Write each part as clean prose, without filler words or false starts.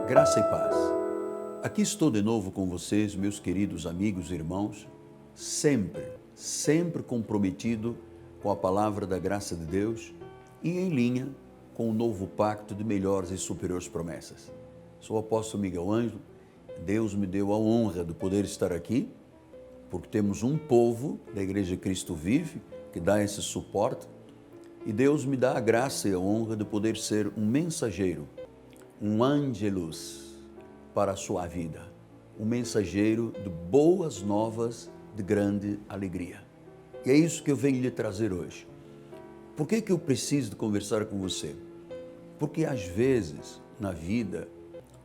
Graça e paz. Aqui estou de novo com vocês, meus queridos amigos e irmãos, sempre comprometido com a palavra da graça de Deus e em linha com o novo pacto de melhores e superiores promessas. Sou o apóstolo Miguel Ângelo. Deus me deu a honra de poder estar aqui, porque temos um povo da Igreja Cristo Vive que dá esse suporte, e Deus me dá a graça e a honra de poder ser um mensageiro, um ângelus para a sua vida, um mensageiro de boas novas de grande alegria. E é isso que eu venho lhe trazer hoje. Por que eu preciso de conversar com você? Porque às vezes na vida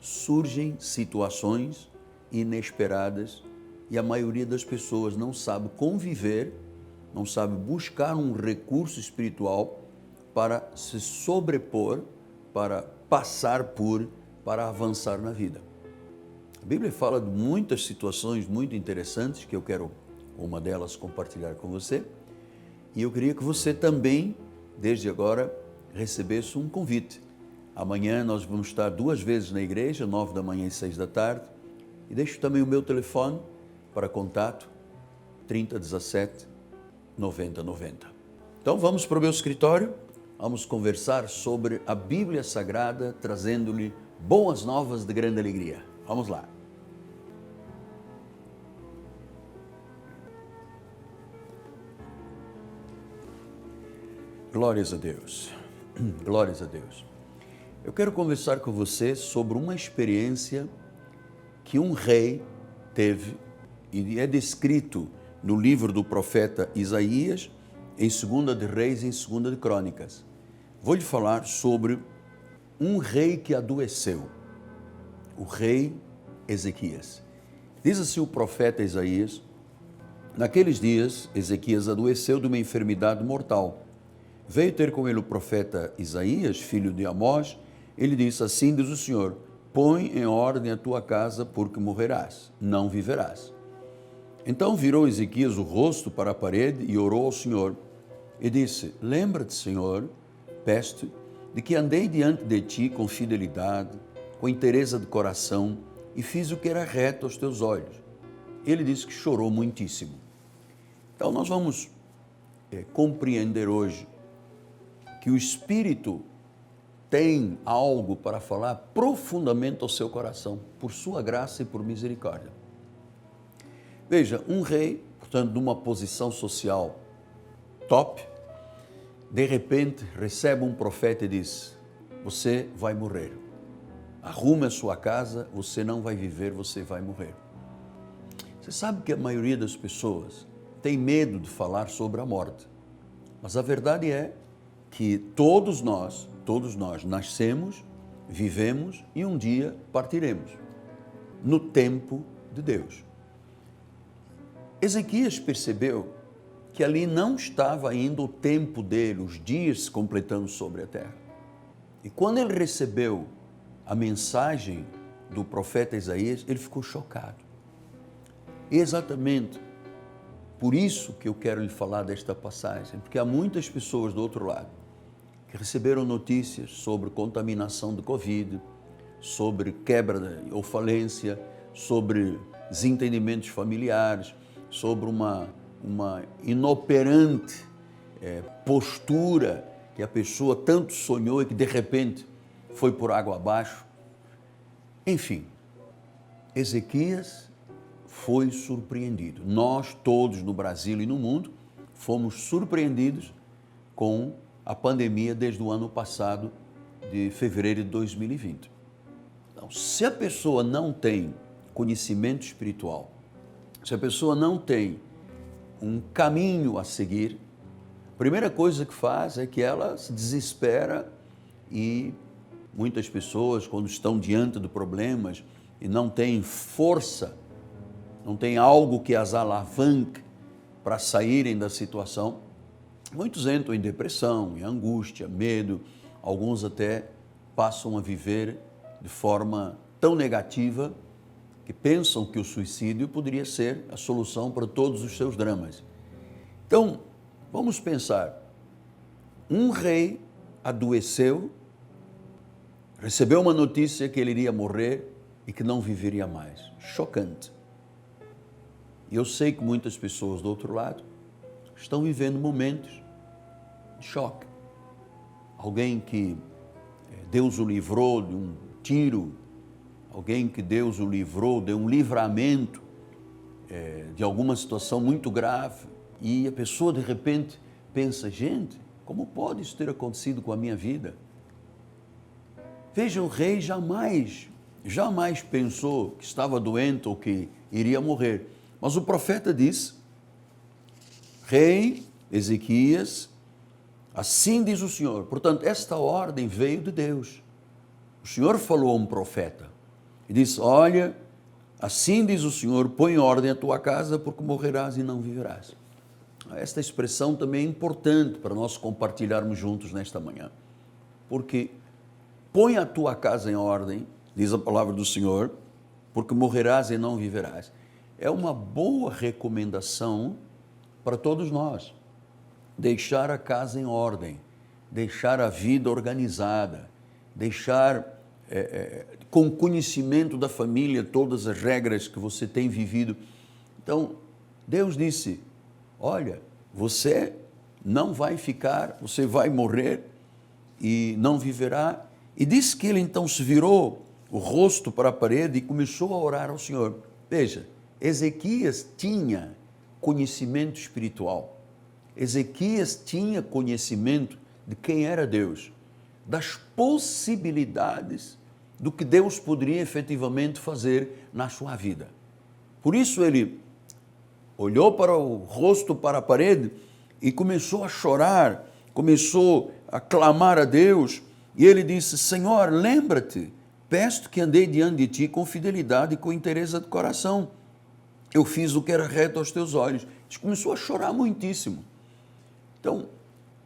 surgem situações inesperadas e a maioria das pessoas não sabe conviver, não sabe buscar um recurso espiritual para se sobrepor, para passar por, para avançar na vida. A Bíblia fala de muitas situações muito interessantes que eu quero, uma delas, compartilhar com você. E eu queria que você também, desde agora, recebesse um convite. Amanhã nós vamos estar 2 vezes na igreja, 9 da manhã e 6 da tarde. E deixo também o meu telefone para contato, 3017 9090. Então vamos para o meu escritório, vamos conversar sobre a Bíblia Sagrada, trazendo-lhe boas novas de grande alegria. Vamos lá. Glórias a Deus, glórias a Deus. Eu quero conversar com você sobre uma experiência que um rei teve, e é descrito no livro do profeta Isaías, em 2 de Reis e em 2 de Crônicas. Vou lhe falar sobre um rei que adoeceu, o rei Ezequias. Diz assim o profeta Isaías: naqueles dias, Ezequias adoeceu de uma enfermidade mortal. Veio ter com ele o profeta Isaías, filho de Amós. Ele disse: assim diz o Senhor, põe em ordem a tua casa, porque morrerás, não viverás. Então virou Ezequias o rosto para a parede e orou ao Senhor e disse: lembra-te, Senhor, peço-te, de que andei diante de ti com fidelidade, com inteireza de coração, e fiz o que era reto aos teus olhos. Ele disse que chorou muitíssimo. Então nós vamos compreender hoje que o Espírito tem algo para falar profundamente ao seu coração, por sua graça e por misericórdia. Veja, um rei, portanto, numa posição social top, de repente recebe um profeta e diz: você vai morrer, arrume a sua casa, você não vai viver, você vai morrer. Você sabe que a maioria das pessoas tem medo de falar sobre a morte, mas a verdade é que todos nós nascemos, vivemos e um dia partiremos, no tempo de Deus. Ezequias percebeu que ali não estava ainda o tempo dele, os dias se completando sobre a terra. E quando ele recebeu a mensagem do profeta Isaías, ele ficou chocado. E exatamente por isso que eu quero lhe falar desta passagem, porque há muitas pessoas do outro lado que receberam notícias sobre contaminação de Covid, sobre quebra ou falência, sobre desentendimentos familiares, sobre uma inoperante postura que a pessoa tanto sonhou e que de repente foi por água abaixo. Enfim, Ezequias foi surpreendido. Nós todos no Brasil e no mundo fomos surpreendidos com a pandemia desde o ano passado, de fevereiro de 2020. Então, se a pessoa não tem conhecimento espiritual, se a pessoa não tem um caminho a seguir, a primeira coisa que faz é que ela se desespera, e muitas pessoas, quando estão diante de problemas e não têm força, não tem algo que as alavanque para saírem da situação, muitos entram em depressão, em angústia, medo, alguns até passam a viver de forma tão negativa que pensam que o suicídio poderia ser a solução para todos os seus dramas. Então, vamos pensar, um rei adoeceu, recebeu uma notícia que ele iria morrer e que não viveria mais. Chocante. E eu sei que muitas pessoas do outro lado estão vivendo momentos de choque. Alguém que Deus o livrou de um tiro, alguém que Deus o livrou de um livramento de alguma situação muito grave, e a pessoa de repente pensa, gente, como pode isso ter acontecido com a minha vida? Veja, o rei jamais pensou que estava doente ou que iria morrer. Mas o profeta disse, rei Ezequias, assim diz o Senhor. Portanto, esta ordem veio de Deus. O Senhor falou a um profeta e disse, olha, assim diz o Senhor, põe em ordem a tua casa porque morrerás e não viverás. Esta expressão também é importante para nós compartilharmos juntos nesta manhã. Porque põe a tua casa em ordem, diz a palavra do Senhor, porque morrerás e não viverás. É uma boa recomendação para todos nós. Deixar a casa em ordem, deixar a vida organizada, deixar com conhecimento da família todas as regras que você tem vivido. Então, Deus disse, olha, você não vai ficar, você vai morrer e não viverá. E disse que ele então se virou o rosto para a parede e começou a orar ao Senhor. Veja, Ezequias tinha conhecimento espiritual. Ezequias tinha conhecimento de quem era Deus, das possibilidades do que Deus poderia efetivamente fazer na sua vida. Por isso ele olhou para o rosto, para a parede e começou a chorar, começou a clamar a Deus. E ele disse, Senhor, lembra-te, peço-te que andei diante de ti com fidelidade e com inteireza de coração. Eu fiz o que era reto aos teus olhos. Ele começou a chorar muitíssimo. Então,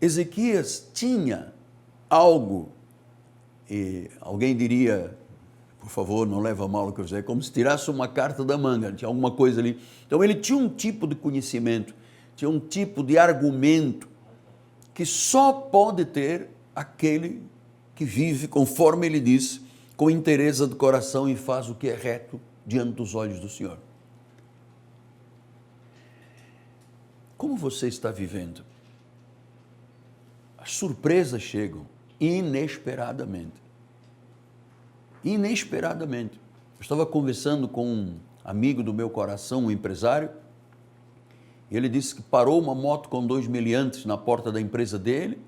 Ezequias tinha algo, e alguém diria, por favor, não leva a mal o que eu dizer, como se tirasse uma carta da manga, tinha alguma coisa ali. Então, ele tinha um tipo de conhecimento, tinha um tipo de argumento que só pode ter aquele que vive, conforme ele disse, com inteireza de coração e faz o que é reto diante dos olhos do Senhor. Como você está vivendo? As surpresas chegam inesperadamente. Inesperadamente. Eu estava conversando com um amigo do meu coração, um empresário, e ele disse que parou uma moto com 2 meliantes na porta da empresa dele,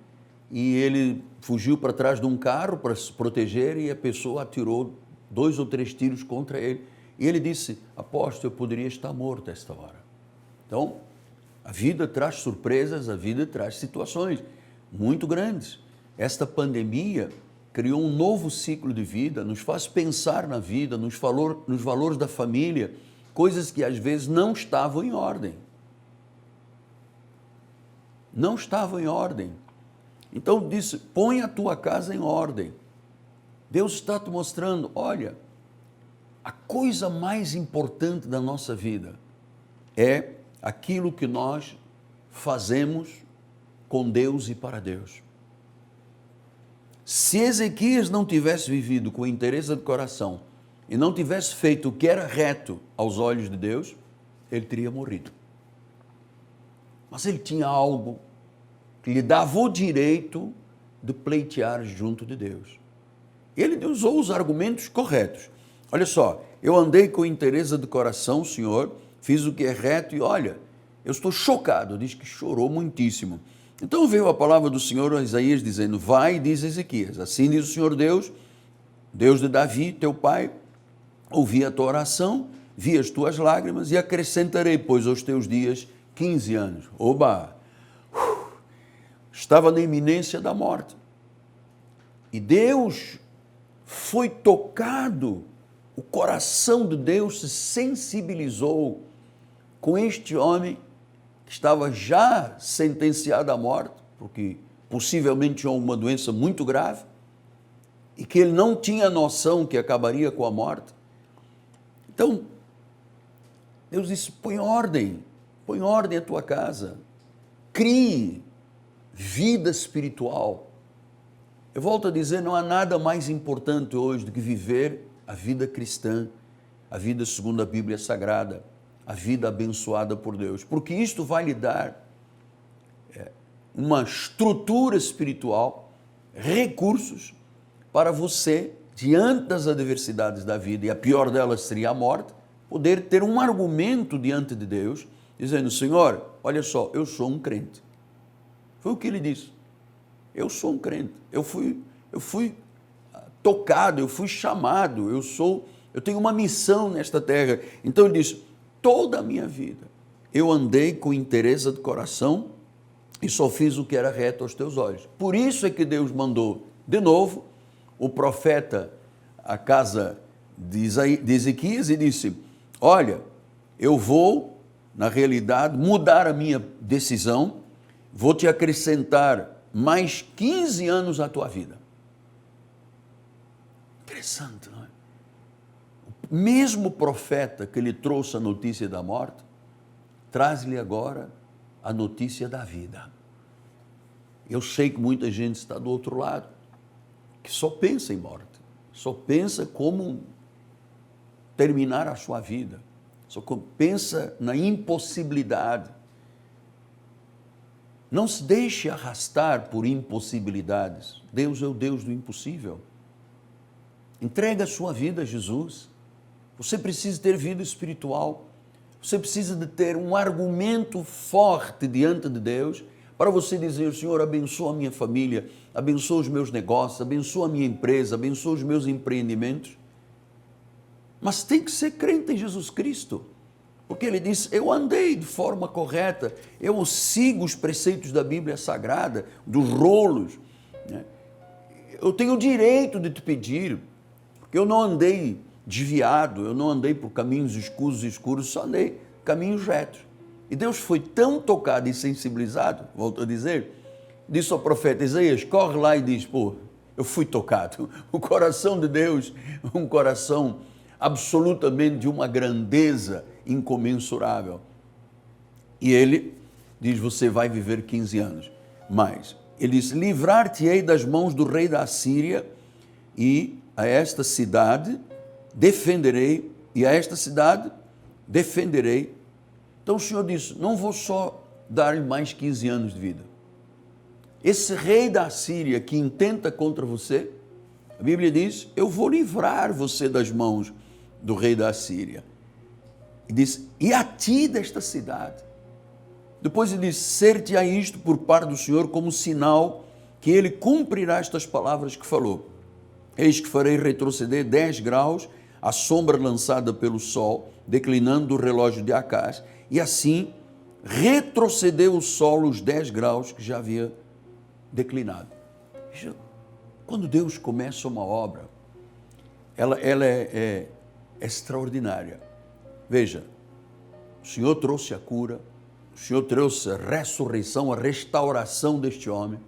e ele fugiu para trás de um carro para se proteger e a pessoa atirou 2 ou 3 tiros contra ele. E ele disse, aposto, eu poderia estar morto a esta hora. Então, a vida traz surpresas, a vida traz situações muito grandes. Esta pandemia criou um novo ciclo de vida, nos faz pensar na vida, nos valores da família, coisas que às vezes não estavam em ordem. Não estavam em ordem. Então disse, põe a tua casa em ordem. Deus está te mostrando, olha, a coisa mais importante da nossa vida é aquilo que nós fazemos com Deus e para Deus. Se Ezequias não tivesse vivido com interesse de coração e não tivesse feito o que era reto aos olhos de Deus, ele teria morrido. Mas ele tinha algo que lhe dava o direito de pleitear junto de Deus. Ele usou os argumentos corretos. Olha só, eu andei com interesse de coração, Senhor, fiz o que é reto e olha, eu estou chocado. Diz que chorou muitíssimo. Então veio a palavra do Senhor a Isaías dizendo, vai, diz Ezequias, assim diz o Senhor Deus, Deus de Davi, teu pai, ouvi a tua oração, vi as tuas lágrimas e acrescentarei, pois, aos teus dias 15 anos. Oba! Estava na iminência da morte. E Deus foi tocado, o coração de Deus se sensibilizou com este homem que estava já sentenciado à morte, porque possivelmente tinha uma doença muito grave, e que ele não tinha noção que acabaria com a morte. Então, Deus disse, põe ordem a tua casa, crie vida espiritual, Eu volto a dizer, não há nada mais importante hoje do que viver a vida cristã, a vida segundo a Bíblia Sagrada, a vida abençoada por Deus, porque isto vai lhe dar uma estrutura espiritual, recursos para você, diante das adversidades da vida, e a pior delas seria a morte, poder ter um argumento diante de Deus, dizendo, Senhor, olha só, eu sou um crente. Foi o que ele disse. Eu sou um crente. Eu fui tocado, eu fui chamado, eu tenho uma missão nesta terra. Então ele diz, toda a minha vida eu andei com interesse de coração e só fiz o que era reto aos teus olhos. Por isso é que Deus mandou, de novo, o profeta à casa de Ezequias e disse, olha, eu vou, na realidade, mudar a minha decisão, vou te acrescentar mais 15 anos à tua vida. Interessante, não é? O mesmo profeta que lhe trouxe a notícia da morte, traz-lhe agora a notícia da vida. Eu sei que muita gente está do outro lado, que só pensa em morte, só pensa como terminar a sua vida, só pensa na impossibilidade. Não se deixe arrastar por impossibilidades. Deus é o Deus do impossível. Entrega a sua vida a Jesus. Você precisa ter vida espiritual. Você precisa de ter um argumento forte diante de Deus para você dizer, Senhor, abençoa a minha família, abençoa os meus negócios, abençoa a minha empresa, abençoa os meus empreendimentos. Mas tem que ser crente em Jesus Cristo. Porque ele diz, eu andei de forma correta, eu sigo os preceitos da Bíblia Sagrada, dos rolos. Né? Eu tenho o direito de te pedir, porque eu não andei desviado, eu não andei por caminhos escuros, só andei caminhos retos. E Deus foi tão tocado e sensibilizado, volto a dizer, disse ao profeta Isaías, corre lá e diz, pô, eu fui tocado. O coração de Deus, um coração absolutamente de uma grandeza incomensurável. E ele diz, você vai viver 15 anos. Mas, ele diz, livrar-te-ei das mãos do rei da Assíria e a esta cidade defenderei, e a esta cidade defenderei. Então o Senhor disse, não vou só dar-lhe mais 15 anos de vida. Esse rei da Assíria que intenta contra você, a Bíblia diz, eu vou livrar você das mãos do rei da Assíria. E diz, e a ti desta cidade. Depois ele diz, ser-te-á isto por parte do Senhor como sinal que ele cumprirá estas palavras que falou. Eis que farei retroceder 10 graus a sombra lançada pelo sol, declinando do relógio de Acás, e assim retrocedeu o sol os 10 graus que já havia declinado. Quando Deus começa uma obra, ela é extraordinária. Veja, o Senhor trouxe a cura, o Senhor trouxe a ressurreição, a restauração deste homem,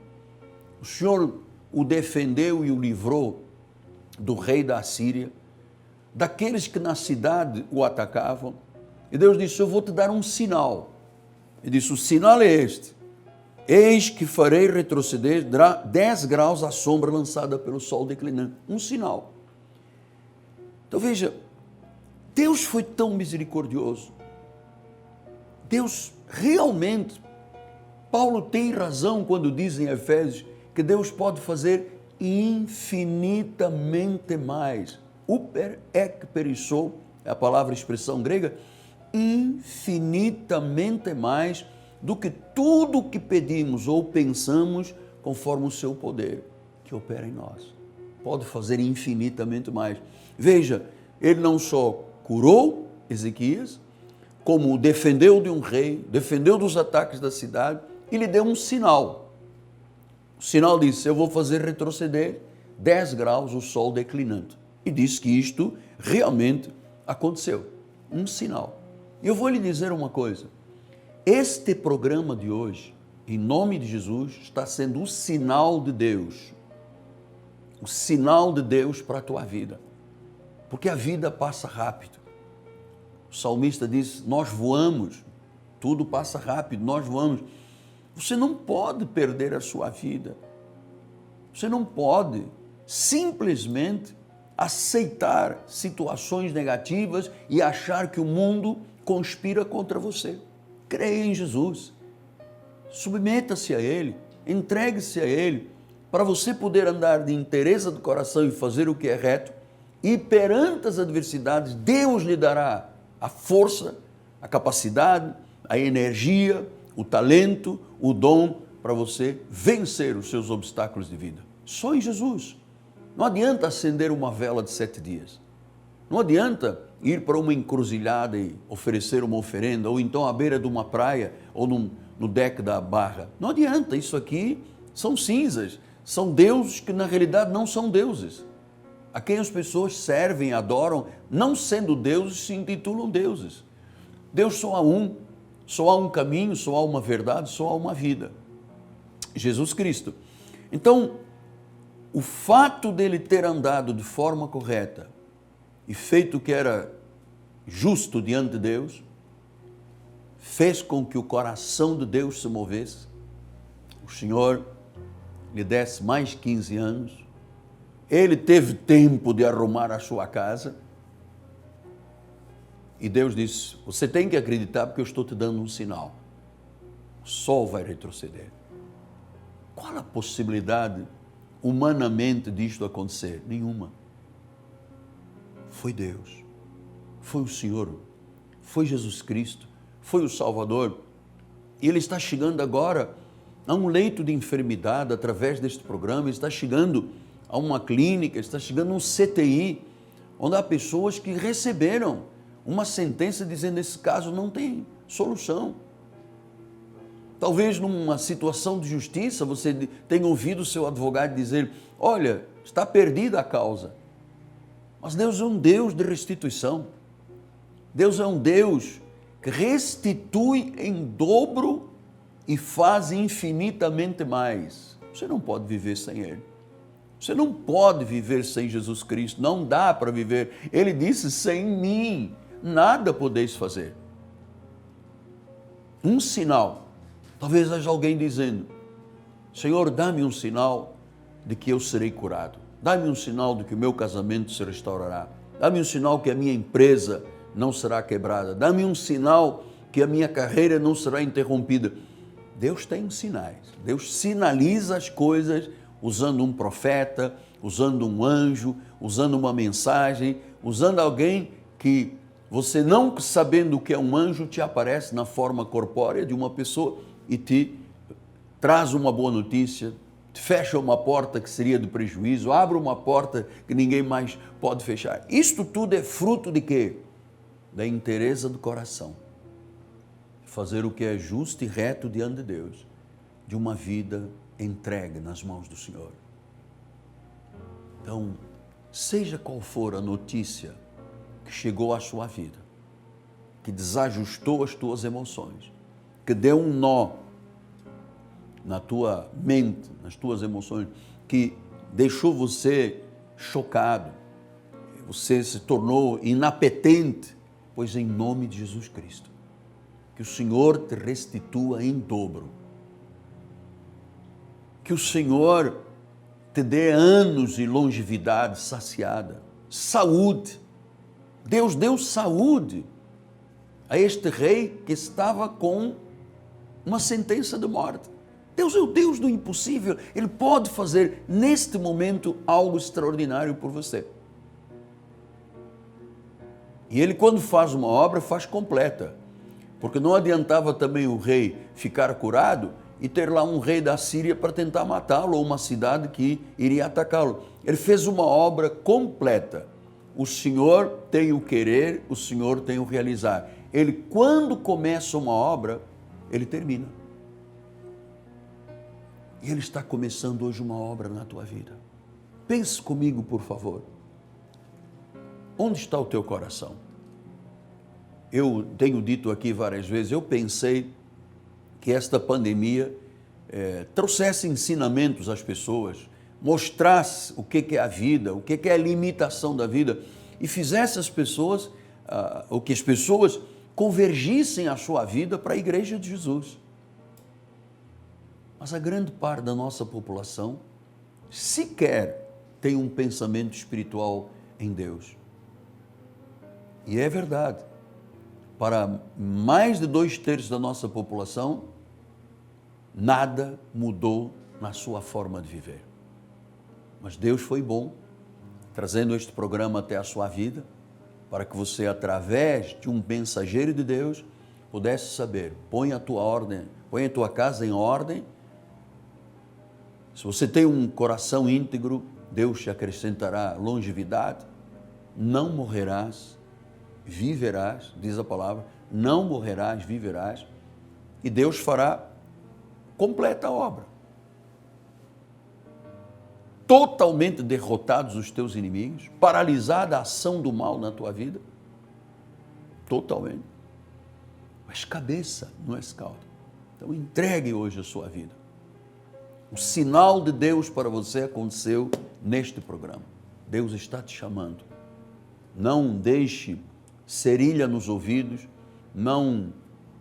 o Senhor o defendeu e o livrou do rei da Assíria, daqueles que na cidade o atacavam, e Deus disse, eu vou te dar um sinal. Ele disse, o sinal é este, eis que farei retroceder 10 graus a sombra lançada pelo sol declinando. Um sinal. Então veja, Deus foi tão misericordioso. Deus realmente, Paulo tem razão quando diz em Efésios que Deus pode fazer infinitamente mais. Uper ek perissou, é a palavra, expressão grega, infinitamente mais do que tudo o que pedimos ou pensamos conforme o seu poder que opera em nós. Pode fazer infinitamente mais. Veja, ele não só curou Ezequias, como o defendeu de um rei, defendeu dos ataques da cidade e lhe deu um sinal. O sinal disse, eu vou fazer retroceder 10 graus o sol declinando. E disse que isto realmente aconteceu. Um sinal. E eu vou lhe dizer uma coisa. Este programa de hoje, em nome de Jesus, está sendo o sinal de Deus. O sinal de Deus para a tua vida. Porque a vida passa rápido. O salmista diz, nós voamos, tudo passa rápido, nós voamos. Você não pode perder a sua vida. Você não pode simplesmente aceitar situações negativas e achar que o mundo conspira contra você. Creia em Jesus, submeta-se a Ele, entregue-se a Ele, para você poder andar de inteireza do coração e fazer o que é reto, e perante as adversidades, Deus lhe dará a força, a capacidade, a energia, o talento, o dom para você vencer os seus obstáculos de vida. Só em Jesus. Não adianta acender uma vela de 7 dias. Não adianta ir para uma encruzilhada e oferecer uma oferenda, ou então à beira de uma praia, ou no deck da barra. Não adianta, isso aqui são cinzas, são deuses que na realidade não são deuses. A quem as pessoas servem, adoram, não sendo deuses, se intitulam deuses. Deus só há um caminho, só há uma verdade, só há uma vida. Jesus Cristo. Então, o fato dele ter andado de forma correta e feito o que era justo diante de Deus, fez com que o coração de Deus se movesse. O Senhor lhe desse mais 15 anos, ele teve tempo de arrumar a sua casa, e Deus disse, você tem que acreditar porque eu estou te dando um sinal. O sol vai retroceder. Qual a possibilidade humanamente disto acontecer? Nenhuma. Foi Deus, foi o Senhor, foi Jesus Cristo, foi o Salvador. E Ele está chegando agora a um leito de enfermidade através deste programa, está chegando a uma clínica, está chegando a um CTI, onde há pessoas que receberam uma sentença dizendo que esse caso não tem solução. Talvez numa situação de justiça você tenha ouvido o seu advogado dizer, olha, está perdida a causa. Mas Deus é um Deus de restituição. Deus é um Deus que restitui em dobro e faz infinitamente mais. Você não pode viver sem Ele. Você não pode viver sem Jesus Cristo. Não dá para viver. Ele disse, sem mim, nada podeis fazer. Um sinal. Talvez haja alguém dizendo, Senhor, dá-me um sinal de que eu serei curado. Dá-me um sinal de que o meu casamento se restaurará. Dá-me um sinal que a minha empresa não será quebrada. Dá-me um sinal que a minha carreira não será interrompida. Deus tem sinais. Deus sinaliza as coisas usando um profeta, usando um anjo, usando uma mensagem, usando alguém que você não sabendo o que é um anjo te aparece na forma corpórea de uma pessoa e te traz uma boa notícia, fecha uma porta que seria de prejuízo, abre uma porta que ninguém mais pode fechar. Isto tudo é fruto de quê? Da inteireza do coração. Fazer o que é justo e reto diante de Deus, de uma vida entregue nas mãos do Senhor. Então, seja qual for a notícia que chegou à sua vida, que desajustou as tuas emoções, que deu um nó na tua mente, nas tuas emoções, que deixou você chocado, você se tornou inapetente, pois em nome de Jesus Cristo, que o Senhor te restitua em dobro, que o Senhor te dê anos de longevidade saciada, saúde. Deus deu saúde a este rei que estava com uma sentença de morte. Deus é o Deus do impossível. Ele pode fazer neste momento algo extraordinário por você. E Ele, quando faz uma obra, faz completa. Porque não adiantava também o rei ficar curado e ter lá um rei da Síria para tentar matá-lo, ou uma cidade que iria atacá-lo. Ele fez uma obra completa. O Senhor tem o querer, o Senhor tem o realizar. Ele, quando começa uma obra, Ele termina. E Ele está começando hoje uma obra na tua vida. Pense comigo, por favor. Onde está o teu coração? Eu tenho dito aqui várias vezes, eu pensei que esta pandemia trouxesse ensinamentos às pessoas, mostrasse o que é a vida, o que é a limitação da vida, e fizesse as pessoas, ou que as pessoas convergissem a sua vida para a Igreja de Jesus. Mas a grande parte da nossa população sequer têm um pensamento espiritual em Deus. E é verdade. Para mais de 2/3 da nossa população, nada mudou na sua forma de viver. Mas Deus foi bom, trazendo este programa até a sua vida, para que você, através de um mensageiro de Deus, pudesse saber, põe a tua casa em ordem. Se você tem um coração íntegro, Deus te acrescentará longevidade, não morrerás, viverás, diz a palavra, não morrerás, viverás, e Deus fará completa a obra. Totalmente derrotados os teus inimigos, paralisada a ação do mal na tua vida, totalmente. Mas cabeça, não és cauda. Então entregue hoje a sua vida. O sinal de Deus para você aconteceu neste programa. Deus está te chamando. Não deixe cerilha nos ouvidos, não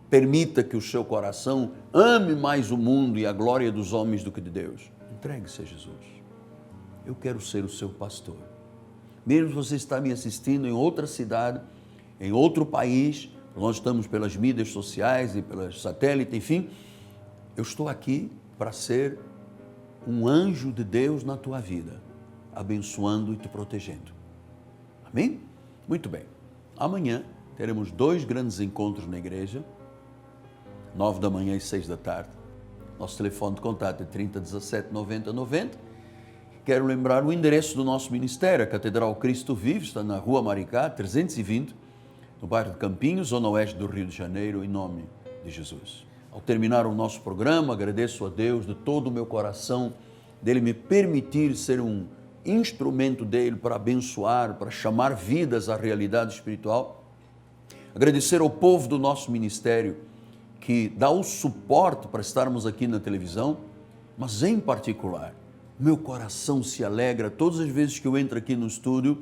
permita que o seu coração ame mais o mundo e a glória dos homens do que de Deus. Entregue-se a Jesus. Eu quero ser o seu pastor. Mesmo se você está me assistindo em outra cidade, em outro país, nós estamos pelas mídias sociais e pelas satélites, enfim, eu estou aqui para ser um anjo de Deus na tua vida, abençoando e te protegendo. Amém? Muito bem. Amanhã teremos 2 grandes encontros na igreja, 9 da manhã e 6 da tarde. Nosso telefone de contato é 30 17 90 90. Quero lembrar o endereço do nosso ministério, a Catedral Cristo Vive, está na Rua Maricá, 320, no bairro de Campinhos, zona oeste do Rio de Janeiro, em nome de Jesus. Ao terminar o nosso programa, agradeço a Deus de todo o meu coração, dele me permitir ser um instrumento dele para abençoar, para chamar vidas à realidade espiritual. Agradecer ao povo do nosso ministério que dá o suporte para estarmos aqui na televisão, mas em particular, meu coração se alegra todas as vezes que eu entro aqui no estúdio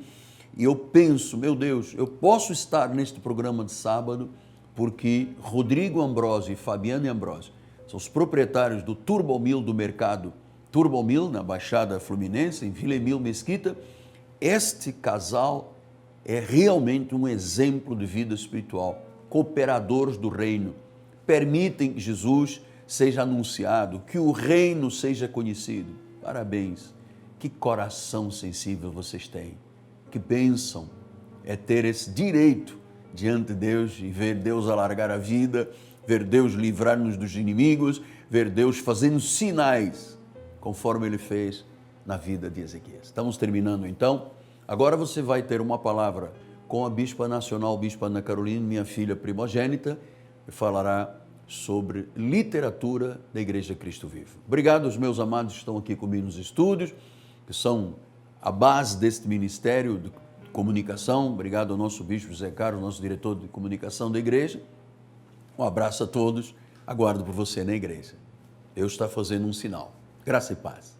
e eu penso, meu Deus, eu posso estar neste programa de sábado porque Rodrigo Ambrosio e Fabiane Ambrosio são os proprietários do Turbomil do mercado Turbomil, na Baixada Fluminense, em Vila Emil Mesquita. Este casal é realmente um exemplo de vida espiritual, cooperadores do reino, permitem que Jesus seja anunciado, que o reino seja conhecido. Parabéns, que coração sensível vocês têm, que bênção é ter esse direito diante de Deus e ver Deus alargar a vida, ver Deus livrar-nos dos inimigos, ver Deus fazendo sinais, conforme Ele fez na vida de Ezequias. Estamos terminando então, agora você vai ter uma palavra com a Bispa Nacional, Bispa Ana Carolina, minha filha primogênita, que falará sobre literatura da Igreja Cristo Vivo. Obrigado aos meus amados que estão aqui comigo nos estúdios, que são a base deste ministério de comunicação. Obrigado ao nosso Bispo José Carlos, nosso diretor de comunicação da igreja. Um abraço a todos, aguardo por você na igreja. Deus está fazendo um sinal. Graça e paz.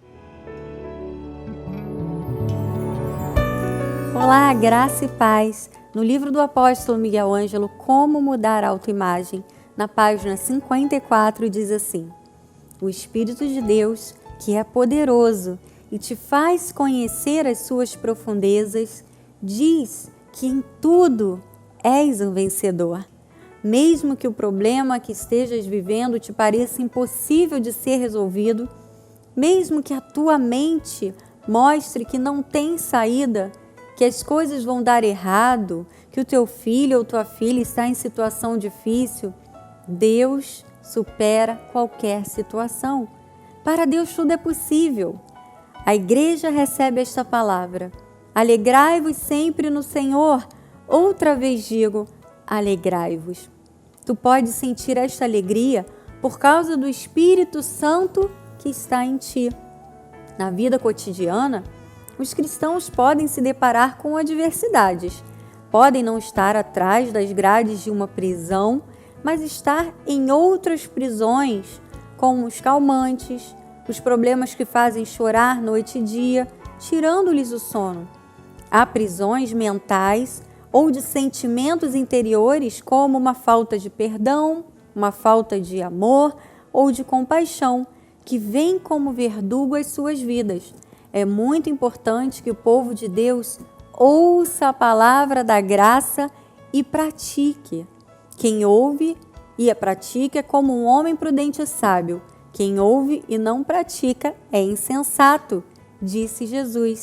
Olá, graça e paz. No livro do apóstolo Miguel Ângelo, Como Mudar a Autoimagem, na página 54, diz assim: o Espírito de Deus, que é poderoso e te faz conhecer as suas profundezas, diz que em tudo és um vencedor. Mesmo que o problema que estejas vivendo te pareça impossível de ser resolvido, mesmo que a tua mente mostre que não tem saída, que as coisas vão dar errado, que o teu filho ou tua filha está em situação difícil, Deus supera qualquer situação. Para Deus tudo é possível. A igreja recebe esta palavra: alegrai-vos sempre no Senhor. Outra vez digo, alegrai-vos. Tu podes sentir esta alegria por causa do Espírito Santo que está em ti. Na vida cotidiana, os cristãos podem se deparar com adversidades. Podem não estar atrás das grades de uma prisão, mas estar em outras prisões, como os calmantes, os problemas que fazem chorar noite e dia, tirando-lhes o sono. Há prisões mentais ou de sentimentos interiores, como uma falta de perdão, uma falta de amor ou de compaixão, que vem como verdugo às suas vidas. é muito importante que o povo de Deus ouça a palavra da graça e pratique. Quem ouve e a pratica é como um homem prudente e sábio. Quem ouve e não pratica é insensato, disse Jesus.